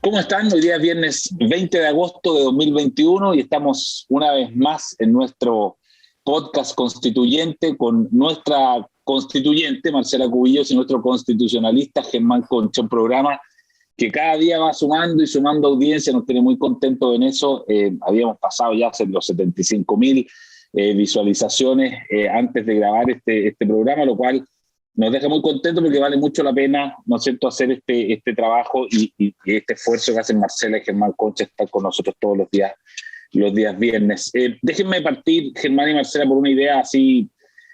¿Cómo están? Hoy día es viernes 20 de agosto de 2021 y estamos una vez más en nuestro podcast constituyente con nuestra constituyente, Marcela Cubillos, y nuestro constitucionalista, Germán Concha, un programa que cada día va sumando y sumando audiencia, nos tiene muy contentos en eso. Habíamos pasado ya los 75.000 visualizaciones antes de grabar este programa, lo cual nos deja muy contentos porque vale mucho la pena, ¿no es cierto?, hacer este trabajo y este esfuerzo que hacen Marcela y Germán Concha, estar con nosotros todos los días viernes. Déjenme partir, Germán y Marcela, por una idea así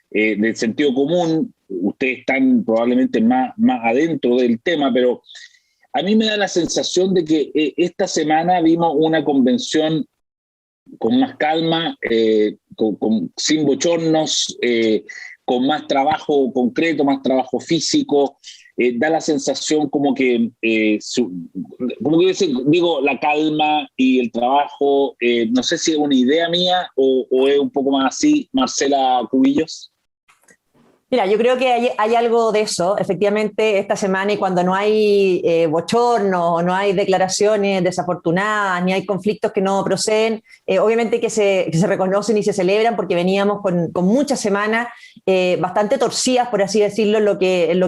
del sentido común. Ustedes están probablemente más adentro del tema, pero a mí me da la sensación de que esta semana vimos una convención con más calma, sin bochornos, con más trabajo concreto, más trabajo físico. Da la sensación como que digo, la calma y el trabajo, no sé si es una idea mía o es un poco más así, Marcela Cubillos. Mira, yo creo que hay algo de eso, efectivamente, esta semana, y cuando no hay bochorno, no hay declaraciones desafortunadas, ni hay conflictos que no proceden, obviamente que se reconocen y se celebran porque veníamos con muchas semanas bastante torcidas, por así decirlo, en lo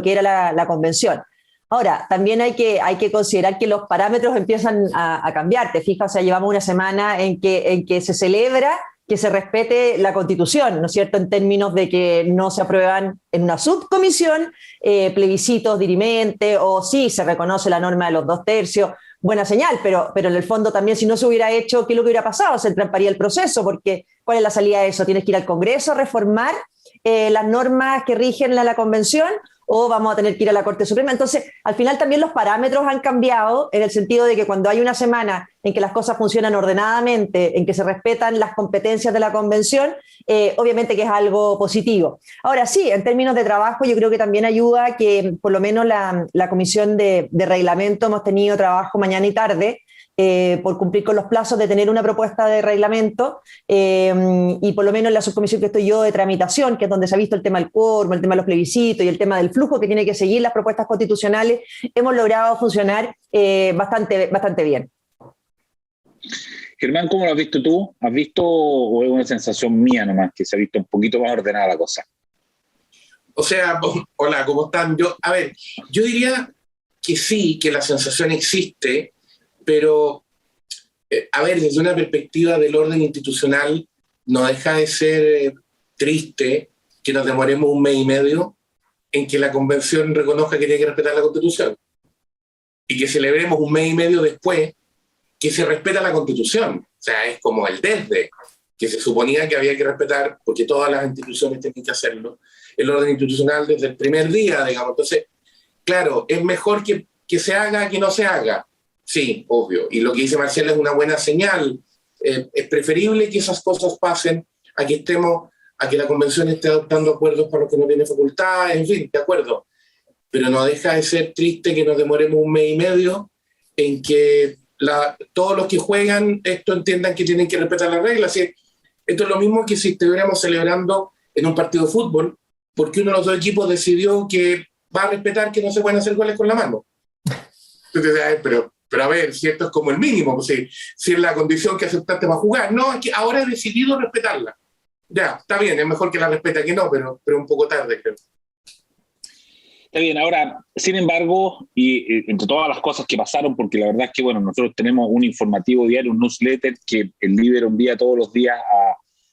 que era la convención. Ahora, también hay que considerar que los parámetros empiezan a cambiar, te fijas, o sea, llevamos una semana en que se celebra que se respete la Constitución, ¿no es cierto?, en términos de que no se aprueban en una subcomisión plebiscitos dirimentes, o sí se reconoce la norma de los 2/3, buena señal, pero en el fondo también, si no se hubiera hecho, ¿qué es lo que hubiera pasado? Se entramparía el proceso, porque ¿cuál es la salida de eso? ¿Tienes que ir al Congreso a reformar las normas que rigen la convención, o vamos a tener que ir a la Corte Suprema? Entonces, al final también los parámetros han cambiado en el sentido de que cuando hay una semana en que las cosas funcionan ordenadamente, en que se respetan las competencias de la convención, obviamente que es algo positivo. Ahora sí, en términos de trabajo, yo creo que también ayuda que por lo menos la comisión de reglamento hemos tenido trabajo mañana y tarde, por cumplir con los plazos de tener una propuesta de reglamento, y por lo menos en la subcomisión que estoy yo de tramitación, que es donde se ha visto el tema del quórum, el tema de los plebiscitos y el tema del flujo que tiene que seguir las propuestas constitucionales, hemos logrado funcionar bastante bien. Germán, ¿cómo lo has visto tú? ¿Has visto o es una sensación mía nomás que se ha visto un poquito más ordenada la cosa? O sea, hola, ¿cómo están? Yo diría que sí, que la sensación existe, pero, desde una perspectiva del orden institucional, no deja de ser triste que nos demoremos un mes y medio en que la convención reconozca que tiene que respetar la Constitución y que celebremos un mes y medio después que se respeta la Constitución. O sea, es como el desde, que se suponía que había que respetar, porque todas las instituciones tienen que hacerlo, el orden institucional desde el primer día, digamos. Entonces, claro, es mejor que se haga que no se haga. Sí, obvio. Y lo que dice Marcela es una buena señal. Es preferible que esas cosas pasen a que la convención esté adoptando acuerdos para los que no tiene facultades, en fin, de acuerdo. Pero no deja de ser triste que nos demoremos un mes y medio en que todos los que juegan esto entiendan que tienen que respetar las reglas. ¿Sí? Esto es lo mismo que si estuviéramos celebrando en un partido de fútbol, porque uno de los dos equipos decidió que va a respetar que no se pueden hacer goles con la mano. Entonces, pero a ver, si esto es como el mínimo, pues si es la condición que aceptaste para jugar. No, es que ahora he decidido respetarla. Ya, está bien, es mejor que la respete que no, pero un poco tarde, creo. Está bien, ahora, sin embargo, y entre todas las cosas que pasaron, porque la verdad es que, bueno, nosotros tenemos un informativo diario, un newsletter que el Líder envía todos los días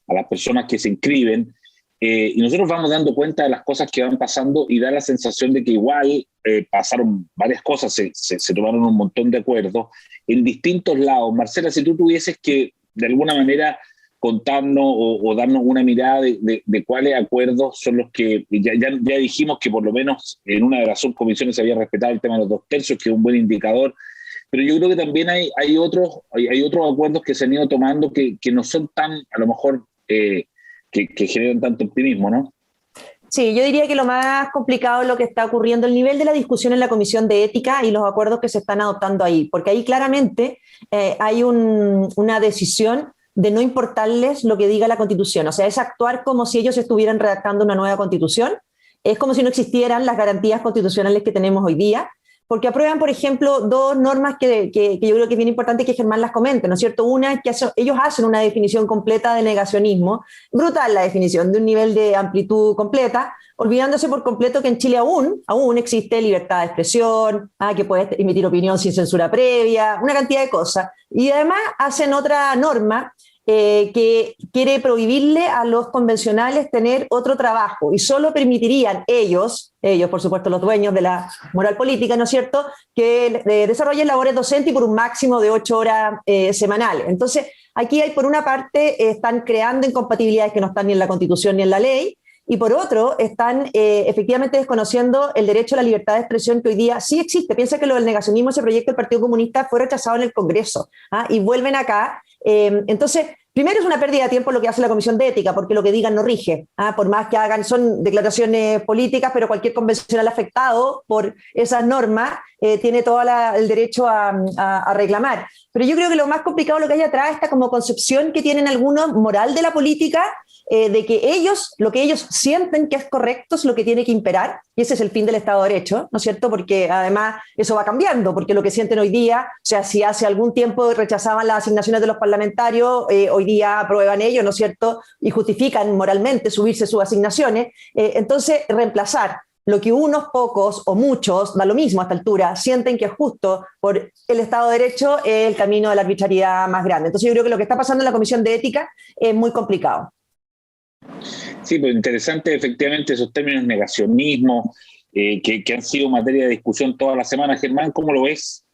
a las personas que se inscriben, y nosotros vamos dando cuenta de las cosas que van pasando y da la sensación de que igual pasaron varias cosas, se tomaron un montón de acuerdos en distintos lados. Marcela, si tú tuvieses que de alguna manera contarnos o darnos una mirada de cuáles acuerdos son los que ya dijimos que por lo menos en una de las subcomisiones se había respetado el tema de los 2/3, que es un buen indicador, pero yo creo que también hay otros acuerdos que se han ido tomando que no son tan, a lo mejor, que generan tanto optimismo, ¿no? Sí, yo diría que lo más complicado es lo que está ocurriendo, el nivel de la discusión en la Comisión de Ética y los acuerdos que se están adoptando ahí, porque ahí claramente hay una decisión de no importarles lo que diga la Constitución, o sea, es actuar como si ellos estuvieran redactando una nueva Constitución, es como si no existieran las garantías constitucionales que tenemos hoy día, porque aprueban, por ejemplo, dos normas que yo creo que es bien importante que Germán las comente, ¿no es cierto? Una es que ellos hacen una definición completa de negacionismo, brutal la definición, de un nivel de amplitud completa, olvidándose por completo que en Chile aún existe libertad de expresión, que puedes emitir opinión sin censura previa, una cantidad de cosas. Y además hacen otra norma que quiere prohibirle a los convencionales tener otro trabajo y solo permitirían ellos, por supuesto los dueños de la moral política, ¿no es cierto?, que desarrollen labores docentes y por un máximo de 8 horas semanales. Entonces, aquí hay, por una parte, están creando incompatibilidades que no están ni en la Constitución ni en la ley, y por otro, están efectivamente desconociendo el derecho a la libertad de expresión que hoy día sí existe. Piensa que lo del negacionismo, ese proyecto del Partido Comunista, fue rechazado en el Congreso, y vuelven acá. Entonces, primero es una pérdida de tiempo lo que hace la Comisión de Ética, porque lo que digan no rige, por más que hagan, son declaraciones políticas, pero cualquier convencional afectado por esas normas tiene todo el derecho a reclamar. Pero yo creo que lo más complicado lo que hay atrás, esta como concepción que tienen algunos moral de la política, de que lo que ellos sienten que es correcto es lo que tiene que imperar, y ese es el fin del Estado de Derecho, ¿no es cierto? Porque además eso va cambiando, porque lo que sienten hoy día, o sea, si hace algún tiempo rechazaban las asignaciones de los parlamentarios, hoy día aprueban ellos, ¿no es cierto? Y justifican moralmente subirse sus asignaciones. Entonces, reemplazar lo que unos pocos o muchos, da lo mismo a esta altura, sienten que es justo por el Estado de Derecho, es el camino de la arbitrariedad más grande. Entonces yo creo que lo que está pasando en la Comisión de Ética es muy complicado. Sí, pues interesante efectivamente esos términos negacionismo que han sido materia de discusión toda la semana. Germán, ¿cómo lo ves?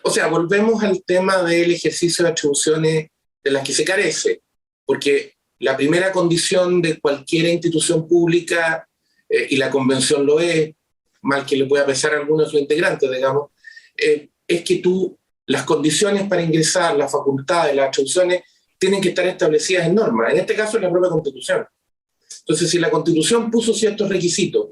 O sea, volvemos al tema del ejercicio de atribuciones de las que se carece, porque la primera condición de cualquier institución pública, y la convención lo es, mal que le pueda pesar a algunos de sus integrantes, digamos, es que las condiciones para ingresar, las facultades, las atribuciones, tienen que estar establecidas en normas, en este caso en la propia Constitución. Entonces, si la Constitución puso ciertos requisitos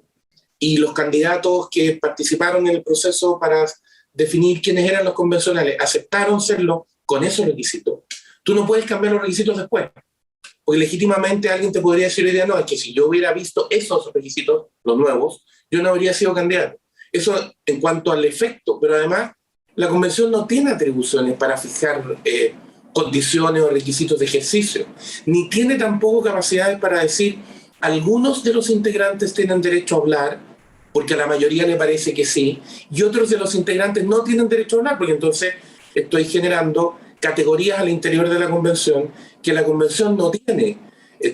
y los candidatos que participaron en el proceso para definir quiénes eran los convencionales aceptaron serlo con esos requisitos, tú no puedes cambiar los requisitos después, porque legítimamente alguien te podría decir hoy día, no, es que si yo hubiera visto esos requisitos, los nuevos, yo no habría sido candidato. Eso en cuanto al efecto, pero además la Convención no tiene atribuciones para fijar condiciones o requisitos de ejercicio, ni tiene tampoco capacidades para decir algunos de los integrantes tienen derecho a hablar, porque a la mayoría le parece que sí, y otros de los integrantes no tienen derecho a hablar, porque entonces estoy generando categorías al interior de la Convención que la Convención no tiene.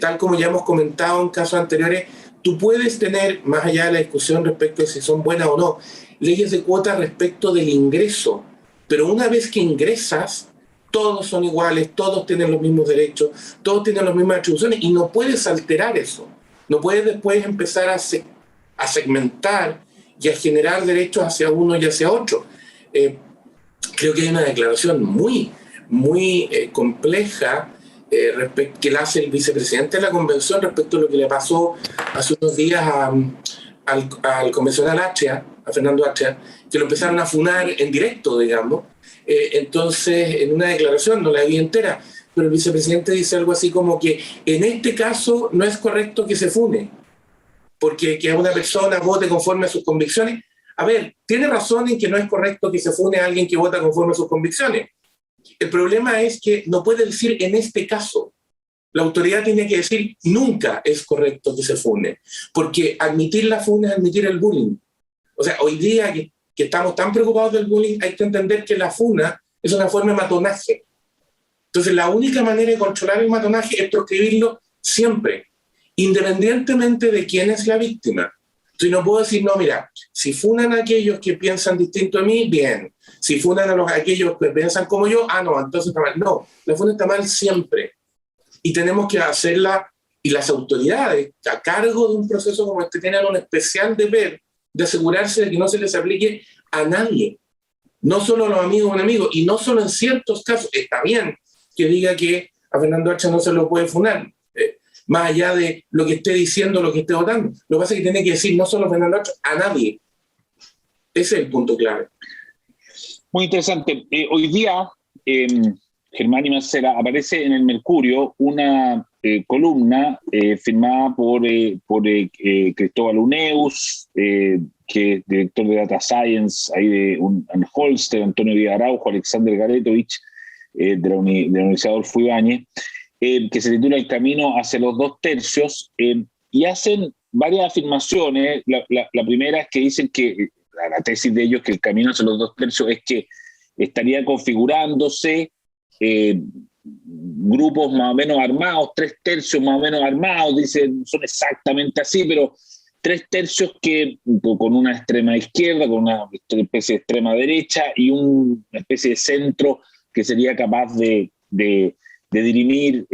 Tal como ya hemos comentado en casos anteriores, tú puedes tener, más allá de la discusión respecto de si son buenas o no, leyes de cuota respecto del ingreso, pero una vez que ingresas, todos son iguales, todos tienen los mismos derechos, todos tienen las mismas atribuciones y no puedes alterar eso. No puedes después empezar a segmentar y a generar derechos hacia uno y hacia otro. Creo que hay una declaración muy compleja que la hace el vicepresidente de la Convención respecto a lo que le pasó hace unos días al convencional Atria, a Fernando Atria, que lo empezaron a funar en directo, digamos. Entonces, en una declaración, no la vi entera, pero el vicepresidente dice algo así como que en este caso no es correcto que se fune, porque que una persona vote conforme a sus convicciones. A ver, tiene razón en que no es correcto que se fune a alguien que vota conforme a sus convicciones. El problema es que no puede decir en este caso. La autoridad tiene que decir nunca es correcto que se fune, porque admitir la funa es admitir el bullying. O sea, hoy día que estamos tan preocupados del bullying, hay que entender que la funa es una forma de matonaje. Entonces, la única manera de controlar el matonaje es proscribirlo siempre, independientemente de quién es la víctima. Entonces, no puedo decir, no, mira, si funan a aquellos que piensan distinto a mí, bien. Si funan a aquellos que piensan como yo, no, entonces está mal. No, la funa está mal siempre. Y tenemos que hacerla, y las autoridades a cargo de un proceso como este tienen un especial deber de asegurarse de que no se les aplique a nadie, no solo a los amigos o enemigos, y no solo en ciertos casos. Está bien que diga que a Fernando Atria no se lo puede funar, más allá de lo que esté diciendo, lo que esté votando. Lo que pasa es que tiene que decir no solo a Fernando Atria, a nadie. Ese es el punto clave. Muy interesante. Hoy día, Germán y Marcela, aparece en el Mercurio una columna firmada por Cristóbal Uneus, que es director de Data Science ahí de Holster, Antonio Díaz Araujo, Alexander Garetovich, de la Universidad Adolfo Ibáñez, que se titula El camino hacia los 2/3, y hacen varias afirmaciones. La primera es que dicen que, la tesis de ellos, que el camino hacia los 2/3 es que estaría configurándose grupos más o menos armados, 3/3 más o menos armados, dicen, son exactamente así, pero 3/3 que con una extrema izquierda, con una especie de extrema derecha y una especie de centro que sería capaz de dirimir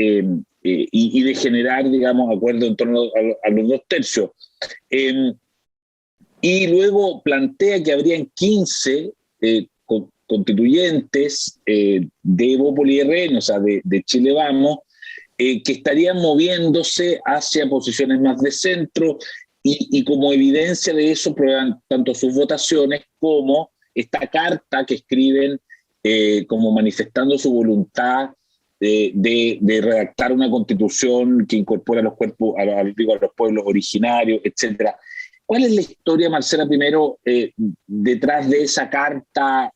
y de generar, digamos, acuerdo en torno a los 2/3. Y luego plantea que habrían 15 constituyentes de Evópoli RN, o sea, de Chile Vamos, que estarían moviéndose hacia posiciones más de centro, y como evidencia de eso prueban tanto sus votaciones como esta carta que escriben como manifestando su voluntad de redactar una constitución que incorpora a los cuerpos, a los pueblos originarios, etcétera. ¿Cuál es la historia, Marcela, primero, detrás de esa carta?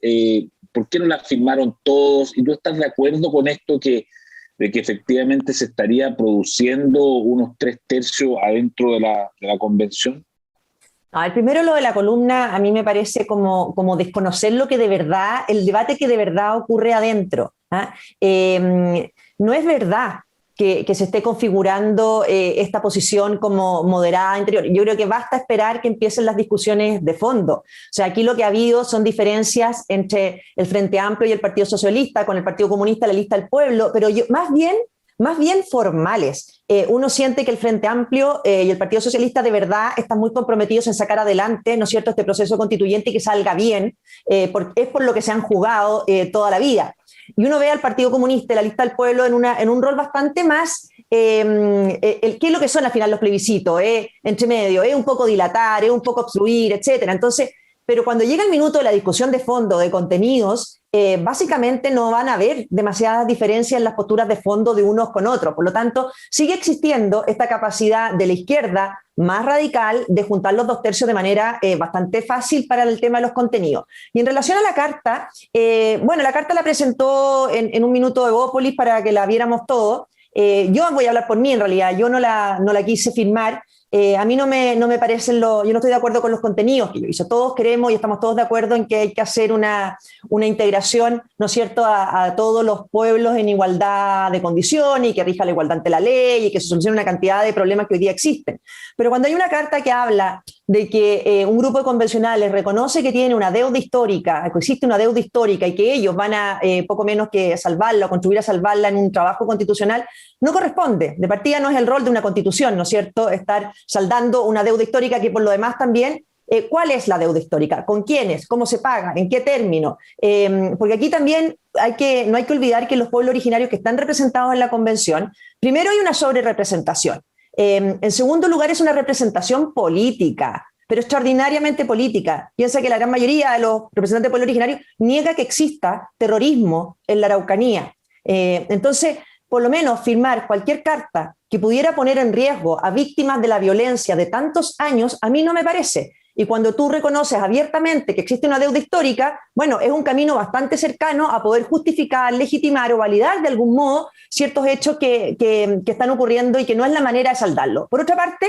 ¿Por qué no la firmaron todos? ¿Y tú estás de acuerdo con esto de que efectivamente se estaría produciendo unos 3/3 adentro de la convención? El primero, lo de la columna, a mí me parece como desconocer lo que de verdad, el debate que de verdad ocurre adentro. No es verdad que se esté configurando esta posición como moderada interior. Yo creo que basta esperar que empiecen las discusiones de fondo. O sea, aquí lo que ha habido son diferencias entre el Frente Amplio y el Partido Socialista, con el Partido Comunista, la Lista del Pueblo, pero más bien formales. Uno siente que el Frente Amplio y el Partido Socialista de verdad están muy comprometidos en sacar adelante, ¿no es cierto?, este proceso constituyente y que salga bien, es por lo que se han jugado toda la vida. Y uno ve al Partido Comunista y la Lista del Pueblo en un rol bastante más, ¿qué es lo que son al final los plebiscitos? Entre medio, un poco dilatar, un poco obstruir, etcétera. Entonces, pero cuando llega el minuto de la discusión de fondo, de contenidos, básicamente no van a haber demasiadas diferencias en las posturas de fondo de unos con otros. Por lo tanto, sigue existiendo esta capacidad de la izquierda más radical de juntar los 2/3 de manera bastante fácil para el tema de los contenidos. Y en relación a la carta, la carta la presentó en un minuto de Evópolis para que la viéramos todos. Yo voy a hablar por mí, en realidad, yo no la quise firmar. A mí no me parecen yo no estoy de acuerdo con los contenidos que yo hizo. Todos queremos y estamos todos de acuerdo en que hay que hacer una integración, ¿no es cierto?, a todos los pueblos en igualdad de condiciones y que rija la igualdad ante la ley y que se solucione una cantidad de problemas que hoy día existen. Pero cuando hay una carta que habla de que un grupo de convencionales reconoce que tiene una deuda histórica, que existe una deuda histórica y que ellos van a poco menos que salvarla o contribuir a salvarla en un trabajo constitucional, no corresponde. De partida no es el rol de una constitución, ¿no es cierto?, estar saldando una deuda histórica que por lo demás también, ¿cuál es la deuda histórica? ¿Con quiénes? ¿Cómo se paga? ¿En qué término? Porque aquí también no hay que olvidar que los pueblos originarios que están representados en la convención, primero hay una sobrerepresentación. En segundo lugar, es una representación política, pero extraordinariamente política. Piensa que la gran mayoría de los representantes del pueblo originario niega que exista terrorismo en la Araucanía. Entonces, por lo menos firmar cualquier carta que pudiera poner en riesgo a víctimas de la violencia de tantos años, a mí no me parece. Y cuando tú reconoces abiertamente que existe una deuda histórica, bueno, es un camino bastante cercano a poder justificar, legitimar o validar de algún modo ciertos hechos que están ocurriendo y que no es la manera de saldarlo. Por otra parte,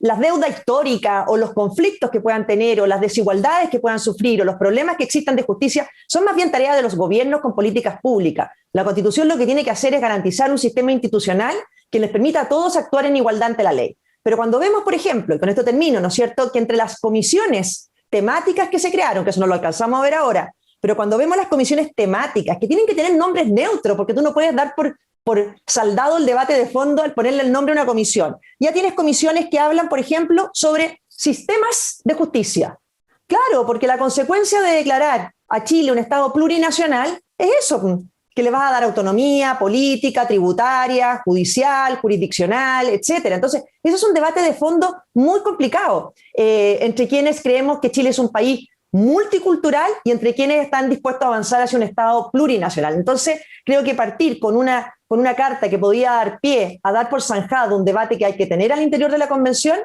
las deudas históricas o los conflictos que puedan tener o las desigualdades que puedan sufrir o los problemas que existan de justicia son más bien tarea de los gobiernos con políticas públicas. La Constitución lo que tiene que hacer es garantizar un sistema institucional que les permita a todos actuar en igualdad ante la ley. Pero cuando vemos, por ejemplo, y con esto termino, ¿no es cierto?, que entre las comisiones temáticas que se crearon, que eso no lo alcanzamos a ver ahora, pero cuando vemos las comisiones temáticas, que tienen que tener nombres neutros, porque tú no puedes dar por saldado el debate de fondo al ponerle el nombre a una comisión. Ya tienes comisiones que hablan, por ejemplo, sobre sistemas de justicia. Claro, porque la consecuencia de declarar a Chile un Estado plurinacional es eso, que le vas a dar autonomía política, tributaria, judicial, jurisdiccional, etcétera. Entonces, eso es un debate de fondo muy complicado entre quienes creemos que Chile es un país multicultural y entre quienes están dispuestos a avanzar hacia un Estado plurinacional. Entonces, creo que partir con una con una carta que podía dar pie a dar por zanjado un debate que hay que tener al interior de la convención,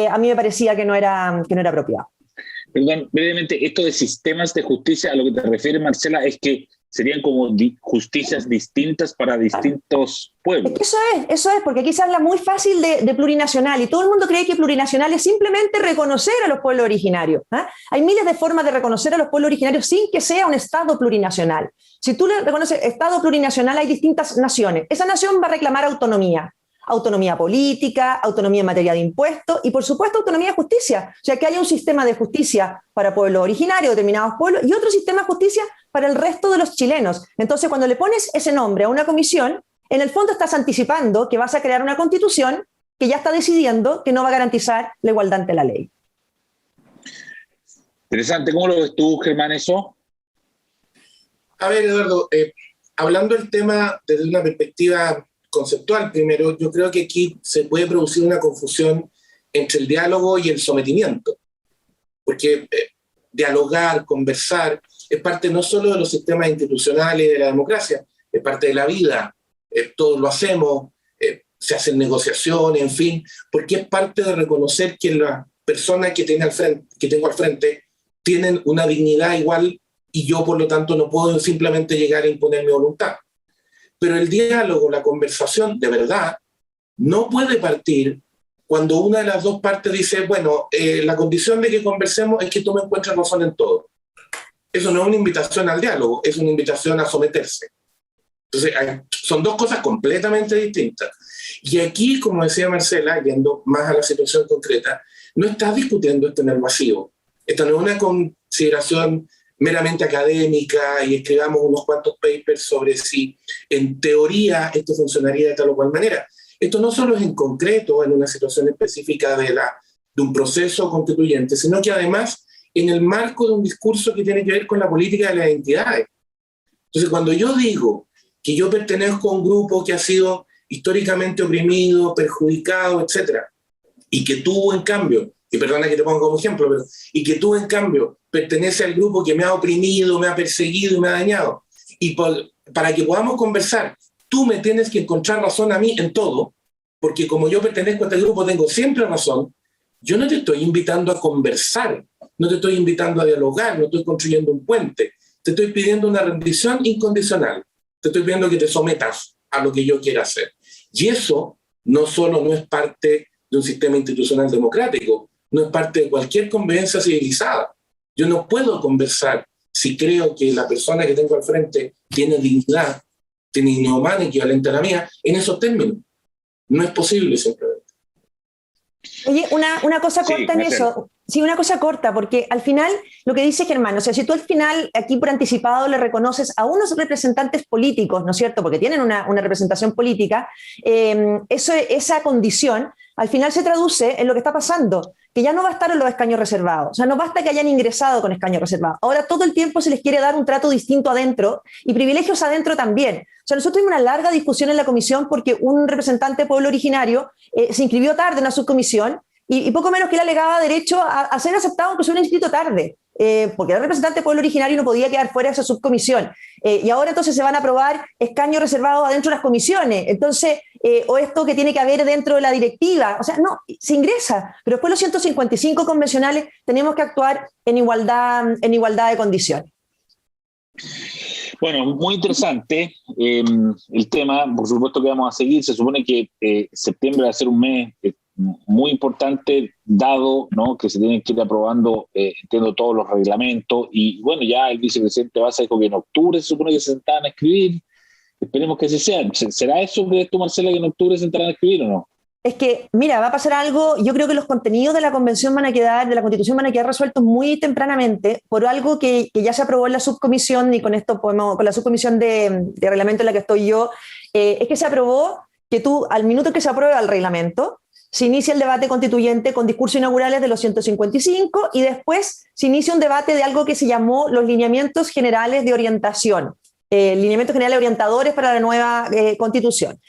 a mí me parecía que no era apropiado. Perdón, brevemente, esto de sistemas de justicia, a lo que te refieres, Marcela, es que serían como justicias distintas para distintos pueblos. Eso es, porque aquí se habla muy fácil de plurinacional y todo el mundo cree que plurinacional es simplemente reconocer a los pueblos originarios. Hay miles de formas de reconocer a los pueblos originarios sin que sea un Estado plurinacional. Si tú le reconoces Estado plurinacional, hay distintas naciones. Esa nación va a reclamar autonomía política, autonomía en materia de impuestos y, por supuesto, autonomía de justicia. O sea, que haya un sistema de justicia para pueblos originarios, determinados pueblos, y otro sistema de justicia para el resto de los chilenos. Entonces, cuando le pones ese nombre a una comisión, en el fondo estás anticipando que vas a crear una constitución que ya está decidiendo que no va a garantizar la igualdad ante la ley. Interesante. ¿Cómo lo ves tú, Germán, eso? A ver, Eduardo, hablando del tema desde una perspectiva conceptual primero, yo creo que aquí se puede producir una confusión entre el diálogo y el sometimiento, porque dialogar, conversar, es parte no solo de los sistemas institucionales y de la democracia, es parte de la vida, todos lo hacemos, se hacen negociaciones, en fin, porque es parte de reconocer que las personas que tengo al frente tienen una dignidad igual y yo, por lo tanto, no puedo simplemente llegar a imponer mi voluntad. Pero el diálogo, la conversación, de verdad, no puede partir cuando una de las dos partes dice, bueno, la condición de que conversemos es que tú me encuentres razón en todo. Eso no es una invitación al diálogo, es una invitación a someterse. Entonces, son dos cosas completamente distintas. Y aquí, como decía Marcela, yendo más a la situación concreta, no estás discutiendo esto en el vacío. Esta no es una consideración meramente académica y escribamos unos cuantos papers sobre si en teoría esto funcionaría de tal o cual manera. Esto no solo es en concreto en una situación específica de un proceso constituyente, sino que además en el marco de un discurso que tiene que ver con la política de las identidades. Entonces, cuando yo digo que yo pertenezco a un grupo que ha sido históricamente oprimido, perjudicado, etc., y que tú, en cambio, y perdona que te ponga como ejemplo, y que tú, en cambio, pertenece al grupo que me ha oprimido, me ha perseguido y me ha dañado, y para que podamos conversar, tú me tienes que encontrar razón a mí en todo, porque como yo pertenezco a este grupo, tengo siempre razón. Yo no te estoy invitando a conversar, no te estoy invitando a dialogar, no estoy construyendo un puente, te estoy pidiendo una rendición incondicional, te estoy pidiendo que te sometas a lo que yo quiera hacer. Y eso no solo no es parte de un sistema institucional democrático, no es parte de cualquier convivencia civilizada. Yo no puedo conversar si creo que la persona que tengo al frente tiene dignidad humana equivalente a la mía en esos términos. No es posible simplemente. Oye, una cosa corta en eso. Sí, una cosa corta, porque al final lo que dice Germán, o sea, si tú al final aquí por anticipado le reconoces a unos representantes políticos, ¿no es cierto?, porque tienen una representación política, esa condición al final se traduce en lo que está pasando, que ya no va a estar en los escaños reservados, o sea, no basta que hayan ingresado con escaños reservados, ahora todo el tiempo se les quiere dar un trato distinto adentro y privilegios adentro también. O sea, nosotros tuvimos una larga discusión en la comisión porque un representante de pueblo originario se inscribió tarde en una subcomisión y poco menos que él alegaba derecho a ser aceptado aunque se hubiera inscrito tarde, porque era representante del pueblo originario y no podía quedar fuera de esa subcomisión. Y ahora entonces se van a aprobar escaños reservados adentro de las comisiones. Entonces, o esto que tiene que haber dentro de la directiva. O sea, no, se ingresa, pero después los 155 convencionales tenemos que actuar en igualdad de condiciones. Bueno, muy interesante el tema. Por supuesto que vamos a seguir. Se supone que septiembre va a ser un mes muy importante, dado, ¿no?, que se tienen que ir aprobando, entiendo, todos los reglamentos. Y bueno, ya el vicepresidente Baza dijo que en octubre se supone que se sentaban a escribir. Esperemos que así sea. ¿Será eso, crees tú, Marcela, que en octubre se sentarán a escribir o no? Es que, mira, va a pasar algo. Yo creo que los contenidos de la convención de la Constitución van a quedar resueltos muy tempranamente por algo que ya se aprobó en la subcomisión, y con esto con la subcomisión de reglamento en la que estoy yo, es que se aprobó que tú, al minuto que se aprueba el reglamento, se inicia el debate constituyente con discursos inaugurales de los 155 y después se inicia un debate de algo que se llamó los lineamientos generales de orientación, lineamientos generales orientadores para la nueva constitución.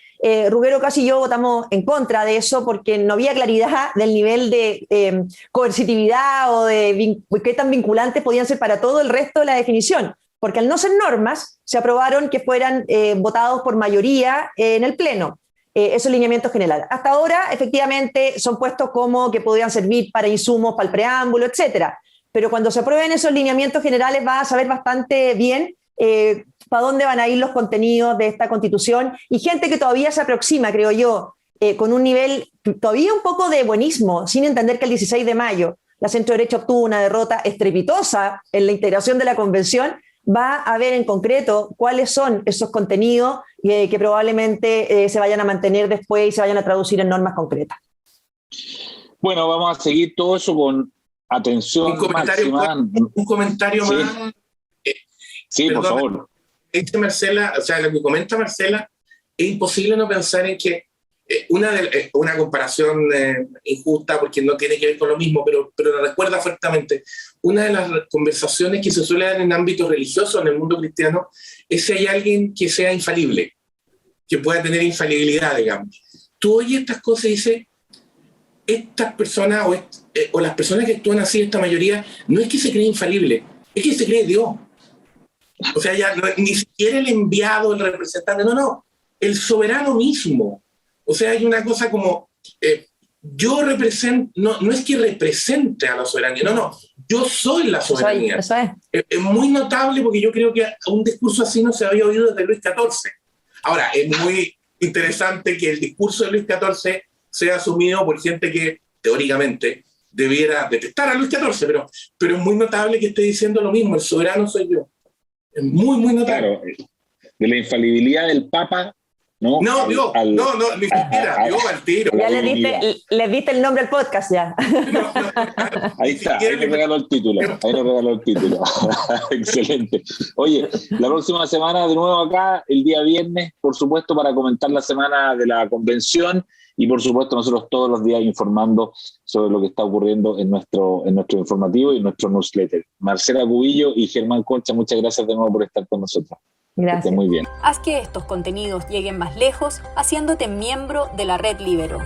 Rugero Casi y yo votamos en contra de eso porque no había claridad del nivel de coercitividad o de qué tan vinculantes podían ser para todo el resto de la definición. porque al no ser normas, se aprobaron que fueran votados por mayoría en el Pleno. Esos lineamientos generales. Hasta ahora, efectivamente, son puestos como que podrían servir para insumos, para el preámbulo, etcétera. Pero cuando se aprueben esos lineamientos generales, va a saber bastante bien para dónde van a ir los contenidos de esta Constitución, y gente que todavía se aproxima, creo yo, con un nivel todavía un poco de buenismo, sin entender que el 16 de mayo la centro derecha obtuvo una derrota estrepitosa en la integración de la convención, va a ver en concreto cuáles son esos contenidos que probablemente se vayan a mantener después y se vayan a traducir en normas concretas. Bueno, vamos a seguir todo eso con atención máxima. Un comentario sí. más. Sí, perdón, por favor. Dice Marcela, o sea, lo que comenta Marcela, es imposible no pensar en que una comparación injusta, porque no tiene que ver con lo mismo, pero la recuerda fuertemente. Una de las conversaciones que se suele dar en ámbitos religiosos, en el mundo cristiano, es si hay alguien que sea infalible, que pueda tener infalibilidad, digamos. Tú oyes estas cosas y dices, estas personas o las personas que actúan así, esta mayoría, no es que se cree infalible, es que se cree Dios. O sea, ya ni siquiera el enviado, el representante, no, el soberano mismo. O sea, hay una cosa como, yo represento, no es que represente a la soberanía, no, yo soy la soberanía. Eso es. Es muy notable porque yo creo que un discurso así no se había oído desde Luis XIV. Ahora, es muy interesante que el discurso de Luis XIV sea asumido por gente que, teóricamente, debiera detestar a Luis XIV, pero es muy notable que esté diciendo lo mismo, el soberano soy yo. Es muy, muy notable. Claro, de la infalibilidad del Papa, ¿no? No, Dios, no, ni siquiera, Dios al tiro. Ya le diste el nombre al podcast, ya. No, ahí está, ahí le regaló el título. Excelente. Oye, la próxima semana de nuevo acá, el día viernes, por supuesto, para comentar la semana de la convención, y por supuesto nosotros todos los días informando sobre lo que está ocurriendo en nuestro informativo y en nuestro newsletter. Marcela Cubillo y Germán Concha, muchas gracias de nuevo por estar con nosotros. Gracias. Que esté muy bien. Haz que estos contenidos lleguen más lejos haciéndote miembro de la Red Libero.